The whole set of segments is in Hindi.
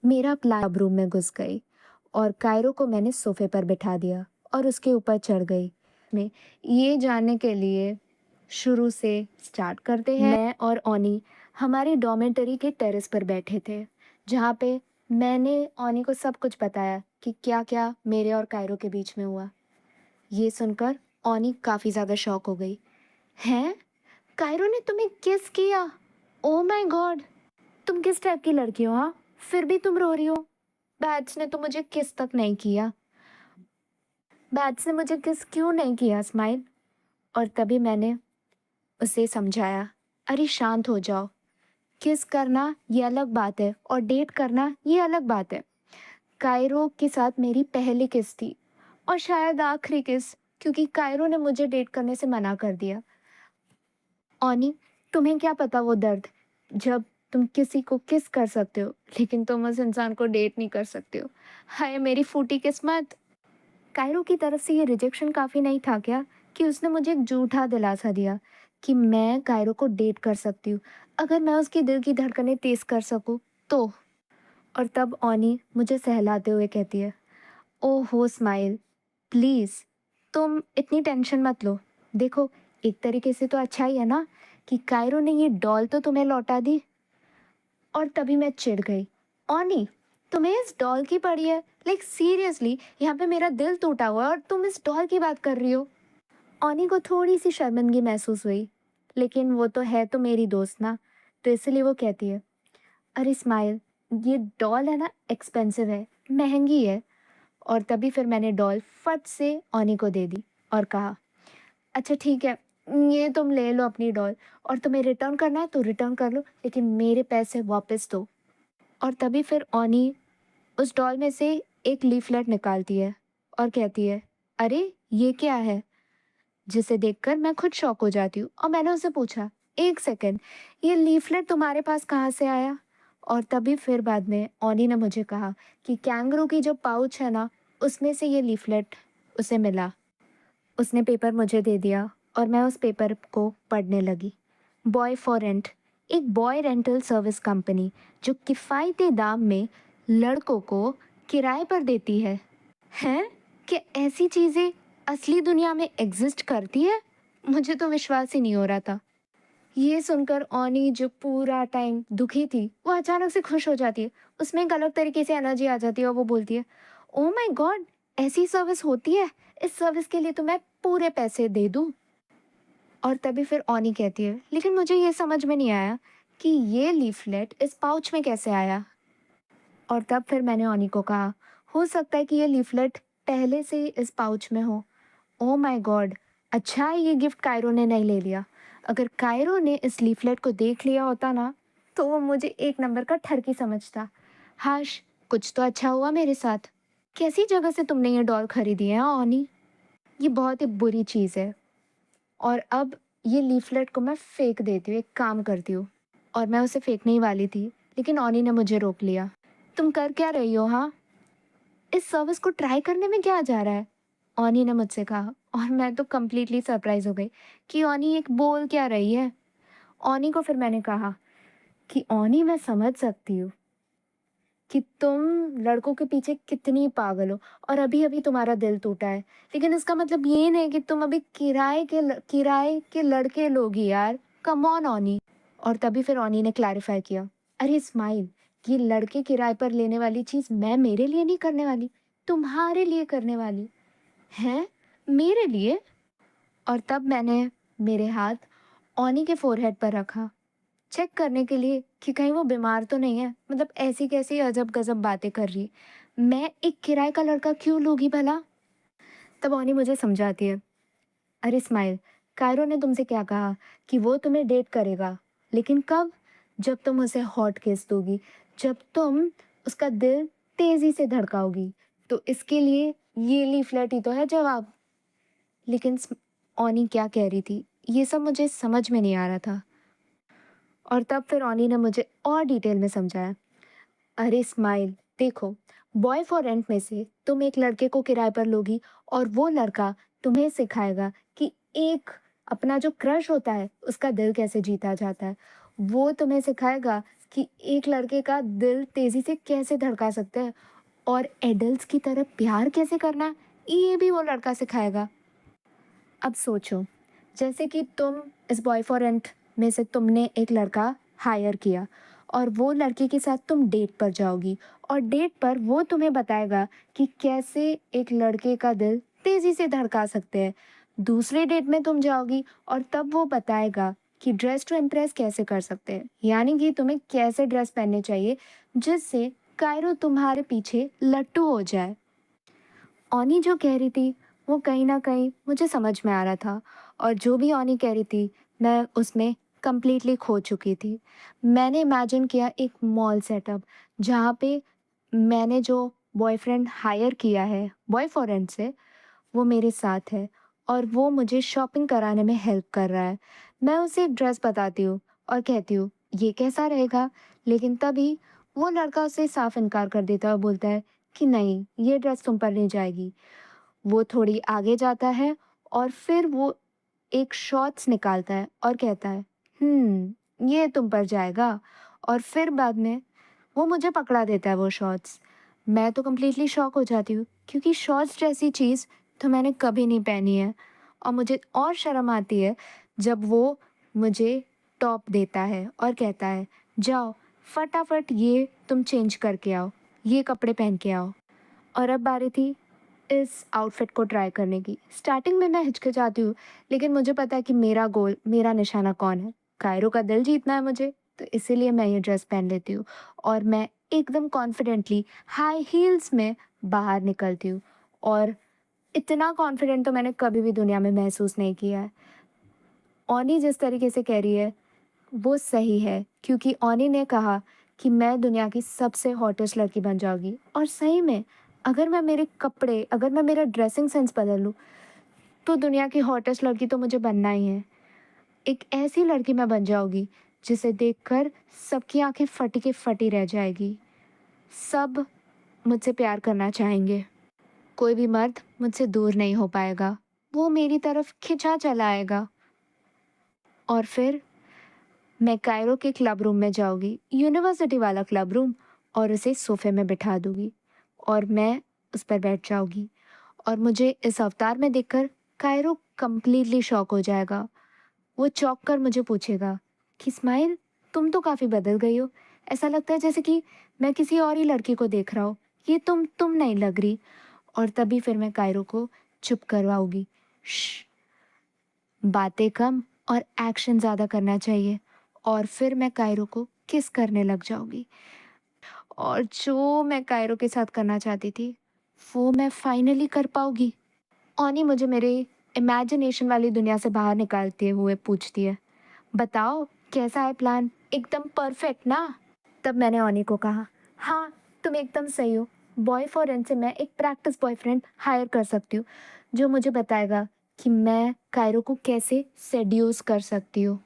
मेरा प्लान रूम में घुस गई और कायरो को मैंने सोफे पर बिठा दिया और उसके ऊपर चढ़ गई। मैं ये जानने के लिए शुरू से स्टार्ट करते हैं। मैं और ओनी हमारे डॉर्मेटरी के टेरेस पर बैठे थे, जहाँ पे मैंने ओनी को सब कुछ बताया कि क्या क्या मेरे और कायरो के बीच में हुआ। ये सुनकर ओनी काफ़ी ज़्यादा शॉक हो गई। हैं? कायरो ने तुम्हें किस किया? Oh my God! तुम किस टाइप की लड़की हो, हाँ? फिर भी तुम रो रही हो। बैट्स ने तो मुझे किस तक नहीं किया। बैट्स ने मुझे किस क्यों नहीं किया, स्माइल? और तभी मैंने उसे समझाया, अरे शांत हो जाओ। किस करना ये अलग बात है और डेट करना ये अलग बात है। कायरो के साथ मेरी पहली किस थी और शायद आखिरी किस, क्योंकि कायरो ने मुझे डेट करने से मना कर दिया। ओनी, तुम्हें क्या पता वो दर्द, जब तुम किसी को किस कर सकते हो लेकिन तुम उस इंसान को डेट नहीं कर सकते हो। हाय मेरी फूटी किस्मत। कायरो की तरफ से ये रिजेक्शन काफ़ी नहीं था क्या, कि उसने मुझे एक झूठा दिलासा दिया कि मैं कायरो को डेट कर सकती हूँ अगर मैं उसकी दिल की धड़कनें तेज़ कर सकूँ तो। और तब ओनी मुझे सहलाते हुए कहती है, ओहो स्माइल, प्लीज़ तुम इतनी टेंशन मत लो। देखो, एक तरीके से तो अच्छा ही है ना कि कायरो ने ये डॉल तो तुम्हें लौटा दी। और तभी मैं चिढ़ गई। ओनी, तुम्हें इस डॉल की पड़ी है? लाइक सीरियसली, यहाँ पे मेरा दिल टूटा हुआ है और तुम इस डॉल की बात कर रही हो। ओनी को थोड़ी सी शर्मिंदगी महसूस हुई, लेकिन वो तो है तो मेरी दोस्त ना, तो इसलिए वो कहती है, अरे स्माइल, ये डॉल है ना, एक्सपेंसिव है, महंगी है। और तभी फिर मैंने डॉल फट से ओनी को दे दी और कहा, अच्छा ठीक है, ये तुम ले लो अपनी डॉल, और तुम्हें रिटर्न करना है तो रिटर्न कर लो, लेकिन मेरे पैसे वापस दो। और तभी फिर ओनी उस डॉल में से एक लीफलेट निकालती है और कहती है, अरे ये क्या है? जिसे देखकर मैं खुद शॉक हो जाती हूँ और मैंने उससे पूछा, एक सेकंड, ये लीफलेट तुम्हारे पास कहाँ से आया? और तभी फिर बाद में ओनी ने मुझे कहा कि कैंगरू की जो पाउच है ना, उसमें से ये लीफलेट उसे मिला। उसने पेपर मुझे दे दिया और मैं उस पेपर को पढ़ने लगी। बॉय फॉर रेंट, एक बॉय रेंटल सर्विस कंपनी जो किफ़ायती दाम में लड़कों को किराए पर देती है। हैं? क्या ऐसी चीज़ें असली दुनिया में एग्जिस्ट करती है? मुझे तो विश्वास ही नहीं हो रहा था। ये सुनकर ओनी, जो पूरा टाइम दुखी थी, वो अचानक से खुश हो जाती है। उसमें एक अलग तरीके से एनर्जी आ जाती है और वो बोलती है, ओह माय गॉड, ऐसी सर्विस होती है? इस सर्विस के लिए तो मैं पूरे पैसे दे दूँ। और तभी फिर ओनी कहती है, लेकिन मुझे ये समझ में नहीं आया कि ये लीफलेट इस पाउच में कैसे आया। और तब फिर मैंने ओनी को कहा, हो सकता है कि ये लीफलेट पहले से ही इस पाउच में हो। Oh my God! अच्छा है ये गिफ्ट कायरो ने नहीं ले लिया। अगर कायरो ने इस लीफलेट को देख लिया होता ना, तो वो मुझे एक नंबर का ठरकी समझता। हाश! कुछ तो अच्छा हुआ मेरे साथ। कैसी जगह से तुमने ये डॉल खरीदी है, हाँ ओनी? ये बहुत ही बुरी चीज़ है। और अब ये लीफलेट को मैं फेंक देती हूँ, एक काम करती हूँ। और मैं उसे फेंकने ही वाली थी, लेकिन ओनी ने मुझे रोक लिया। तुम कर क्या रही हो, हाँ? इस सर्विस को ट्राई करने में क्या जा रहा है? ओनी ने मुझसे कहा और मैं तो कंप्लीटली सरप्राइज हो गई कि ओनी एक बोल क्या रही है। ओनी को फिर मैंने कहा कि ओनी, मैं समझ सकती हूँ कि तुम लड़कों के पीछे कितनी पागल हो और अभी-अभी तुम्हारा दिल टूटा है। लेकिन इसका मतलब ये नहीं कि तुम अभी किराए के लड़के लोगी यार। कम ऑन ओनी। और तभी फिर ओनी ने क्लैरिफाई किया, अरे स्माइल, ये लड़के किराए पर लेने वाली चीज़ मैं मेरे लिए नहीं करने वाली, तुम्हारे लिए करने वाली। हैं? मेरे लिए? और तब मैंने मेरे हाथ ओनी के फोरहेड पर रखा, चेक करने के लिए कि कहीं वो बीमार तो नहीं है, मतलब ऐसी कैसी अजब गजब बातें कर रही है। मैं एक किराए का लड़का क्यों लूँगी भला? तब ओनी मुझे समझाती है, अरे स्माइल, कायरो ने तुमसे क्या कहा कि वो तुम्हें डेट करेगा, लेकिन कब? जब तुम उसे हॉट किस दोगी, जब तुम उसका दिल तेजी से धड़काओगी। तो इसके लिए ये लीफलेट ही तो है जवाब। लेकिन ओनी क्या कह रही थी, ये सब मुझे समझ में नहीं आ रहा था। और तब फिर ओनी ने मुझे और डिटेल में समझाया, अरे स्माइल, देखो, बॉय फॉर रेंट में से तुम एक लड़के को किराए पर लोगी और वो लड़का तुम्हें सिखाएगा कि एक अपना जो क्रश होता है उसका दिल कैसे जीता जाता है। वो तुम्हें सिखाएगा कि एक लड़के का दिल तेज़ी से कैसे धड़का सकते हैं और एडल्ट्स की तरह प्यार कैसे करना है, ये भी वो लड़का सिखाएगा। अब सोचो, जैसे कि तुम इस बॉय फॉर रेंट में से तुमने एक लड़का हायर किया और वो लड़के के साथ तुम डेट पर जाओगी और डेट पर वो तुम्हें बताएगा कि कैसे एक लड़के का दिल तेज़ी से धड़का सकते हैं। दूसरे डेट में तुम जाओगी और तब वो बताएगा कि ड्रेस टू इम्प्रेस कैसे कर सकते हैं, यानी कि तुम्हें कैसे ड्रेस पहननी चाहिए जिससे कायरो तुम्हारे पीछे लट्टू हो जाए। ऑनी जो कह रही थी वो कहीं न कहीं मुझे समझ में आ रहा था और जो भी ऑनी कह रही थी मैं उसमें कंप्लीटली खो चुकी थी। मैंने इमेजिन किया एक मॉल सेटअप जहाँ पे मैंने जो बॉयफ्रेंड हायर किया है बॉय फॉर रेंट से, वो मेरे साथ है और वो मुझे शॉपिंग कराने में हेल्प कर रहा है। मैं उसे एक ड्रेस बताती हूँ और कहती हूँ ये कैसा रहेगा? लेकिन तभी वो लड़का उससे साफ इनकार कर देता है और बोलता है कि नहीं, ये ड्रेस तुम पर नहीं जाएगी। वो थोड़ी आगे जाता है और फिर वो एक शॉर्ट्स निकालता है और कहता है, ये तुम पर जाएगा। और फिर बाद में वो मुझे पकड़ा देता है वो शॉर्ट्स। मैं तो कंप्लीटली शॉक हो जाती हूँ क्योंकि शॉर्ट्स जैसी चीज़ तो मैंने कभी नहीं पहनी है और मुझे और शर्म आती है जब वो मुझे टॉप देता है और कहता है, जाओ फटाफट ये तुम चेंज करके आओ, ये कपड़े पहन के आओ। और अब बारी थी इस आउटफिट को ट्राई करने की। स्टार्टिंग में मैं हिचकिचाती हूँ, लेकिन मुझे पता है कि मेरा गोल, मेरा निशाना कौन है। कायरो का दिल जीतना है मुझे, तो इसीलिए मैं ये ड्रेस पहन लेती हूँ और मैं एकदम कॉन्फिडेंटली हाई हील्स में बाहर निकलती हूँ और इतना कॉन्फिडेंट तो मैंने कभी भी दुनिया में महसूस नहीं किया है। ओनी जिस तरीके से कह रही है, वो सही है क्योंकि ओनी ने कहा कि मैं दुनिया की सबसे हॉटेस्ट लड़की बन जाऊँगी और सही में अगर मैं मेरे कपड़े, अगर मैं मेरा ड्रेसिंग सेंस बदल लूँ, तो दुनिया की हॉटेस्ट लड़की तो मुझे बनना ही है। एक ऐसी लड़की मैं बन जाऊँगी जिसे देखकर सबकी आँखें फटी की फटी रह जाएगी। सब मुझसे प्यार करना चाहेंगे। कोई भी मर्द मुझसे दूर नहीं हो पाएगा। वो मेरी तरफ खिंचा चला आएगा और फिर मैं कायरो के क्लब रूम में जाऊँगी, यूनिवर्सिटी वाला क्लब रूम, और उसे सोफ़े में बिठा दूँगी और मैं उस पर बैठ जाऊँगी और मुझे इस अवतार में देखकर कायरो कंप्लीटली शॉक हो जाएगा। वो चौंक कर मुझे पूछेगा कि स्माइल, तुम तो काफ़ी बदल गई हो। ऐसा लगता है जैसे कि मैं किसी और ही लड़की को देख रहा हूँ। ये तुम नहीं लग रही। और तभी फिर मैं कायरो को चुप करवाऊँगी। श्श, बातें कम और एक्शन ज़्यादा करना चाहिए। और फिर मैं कायरो को किस करने लग जाऊँगी और जो मैं कायरो के साथ करना चाहती थी, वो मैं फाइनली कर पाऊँगी। ओनी मुझे मेरे इमेजिनेशन वाली दुनिया से बाहर निकालते हुए पूछती है, बताओ कैसा है प्लान? एकदम परफेक्ट ना? तब मैंने ओनी को कहा, हाँ, तुम एकदम सही हो। बॉय फॉर रेंट से मैं एक प्रैक्टिस बॉयफ्रेंड हायर कर सकती हूँ, जो मुझे बताएगा कि मैं कायरो को कैसे सेड्यूस कर सकती हूँ।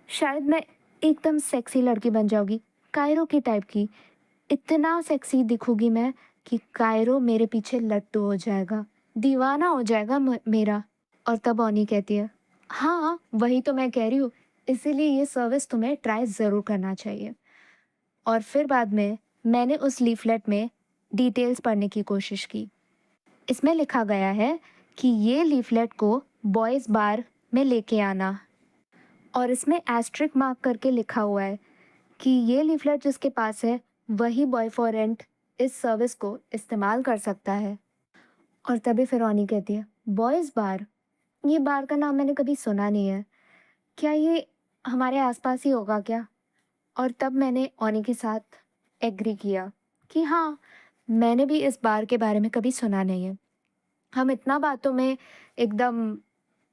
शायद मैं एकदम सेक्सी लड़की बन जाऊँगी, कायरो की टाइप की। इतना सेक्सी दिखूँगी मैं कि कायरो मेरे पीछे लट्टू हो जाएगा, दीवाना हो जाएगा मेरा। और तब ओनी कहती है, हाँ, वही तो मैं कह रही हूँ, इसीलिए ये सर्विस तुम्हें ट्राई ज़रूर करना चाहिए। और फिर बाद में मैंने उस लीफलेट में डिटेल्स पढ़ने की कोशिश की। इसमें लिखा गया है कि ये लीफलेट को बॉयज़ बार में लेके आना और इसमें एस्ट्रिक मार्क करके लिखा हुआ है कि ये लीफलेट जिसके पास है वही बॉय फॉर रेंट इस सर्विस को इस्तेमाल कर सकता है। और तभी फिर रोनी कहती है, बॉयज़ बार? ये बार का नाम मैंने कभी सुना नहीं है। क्या ये हमारे आसपास ही होगा क्या? और तब मैंने ओनी के साथ एग्री किया कि हाँ, मैंने भी इस बार के बारे में कभी सुना नहीं है। हम इतना बातों में एकदम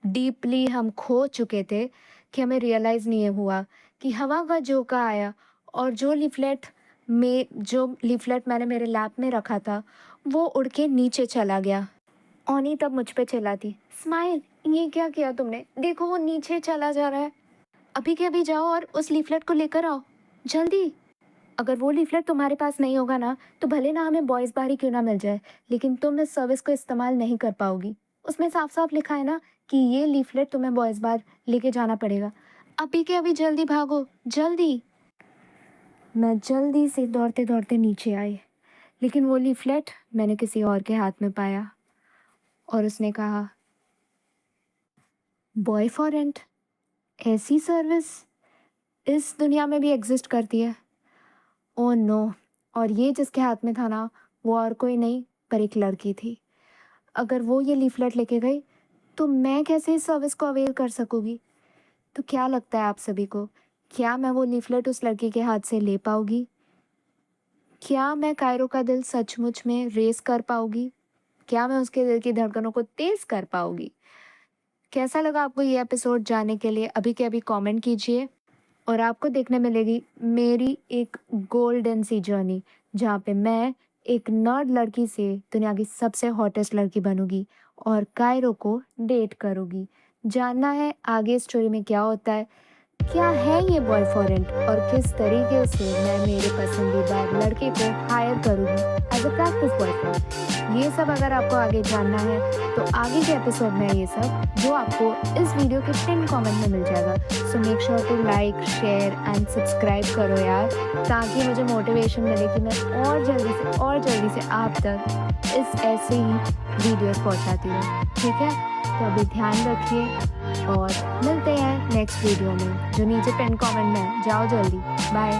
डीपली हम खो चुके थे कि हमें रियलाइज़ नहीं हुआ कि हवा का झोंका आया और जो लीफलेट मैंने मेरे लैप में रखा था, वो उड़ के नीचे चला गया। ओनी तब मुझ पे चिल्लाती, स्माइल, ये क्या किया तुमने? देखो वो नीचे चला जा रहा है। अभी के अभी जाओ और उस लीफलेट को लेकर आओ, जल्दी। अगर वो लीफलेट तुम्हारे पास नहीं होगा ना, तो भले ना हमें बॉयज़ बार ही क्यों ना मिल जाए, लेकिन तुम इस सर्विस को इस्तेमाल नहीं कर पाओगी। उसमें साफ-साफ लिखा है ना कि ये लीफलेट तुम्हें बॉयज़ बार लेके जाना पड़ेगा। अभी के अभी जल्दी भागो, जल्दी। मैं जल्दी से दौड़ते दौड़ते नीचे आई, लेकिन वो लीफलेट मैंने किसी और के हाथ में पाया और उसने कहा, बॉय फॉर रेंट, ऐसी सर्विस इस दुनिया में भी एग्जिस्ट करती है। Oh no! और ये जिसके हाथ में था ना, वो और कोई नहीं पर एक लड़की थी। अगर वो ये लीफलेट लेके गई तो मैं कैसे इस सर्विस को अवेल कर सकूँगी? तो क्या लगता है आप सभी को, क्या मैं वो लीफलेट उस लड़की के हाथ से ले पाऊँगी? क्या मैं कायरो का दिल सचमुच में रेस कर पाऊँगी? क्या मैं उसके दिल की धड़कनों को तेज़ कर पाऊँगी? कैसा लगा आपको ये एपिसोड? जानने के लिए अभी के अभी कमेंट कीजिए और आपको देखने मिलेगी मेरी एक गोल्डन सी जर्नी, जहाँ पे मैं एक नर्ड लड़की से दुनिया की सबसे हॉटेस्ट लड़की बनूँगी और कायरो को डेट करूँगी। जानना है आगे स्टोरी में क्या होता है? क्या है ये बॉय फॉर रेंट और किस तरीके से मैं मेरे पसंदीदा लड़के को हायर करूँगी एज अ प्रैक्टिस बॉयफ्रेंड? ये सब अगर आपको आगे जानना है तो आगे के एपिसोड में ये सब जो आपको इस वीडियो के पिन कमेंट में मिल जाएगा। So make sure to like, share and subscribe करो यार, ताकि मुझे मोटिवेशन मिले कि मैं और जल्दी से आप तक इस ऐसे ही वीडियोस पहुंचाती हूँ। ठीक है, तो अभी ध्यान रखिए और मिलते हैं नेक्स्ट वीडियो में, जो नीचे पिन कमेंट में है। जाओ जल्दी, बाय।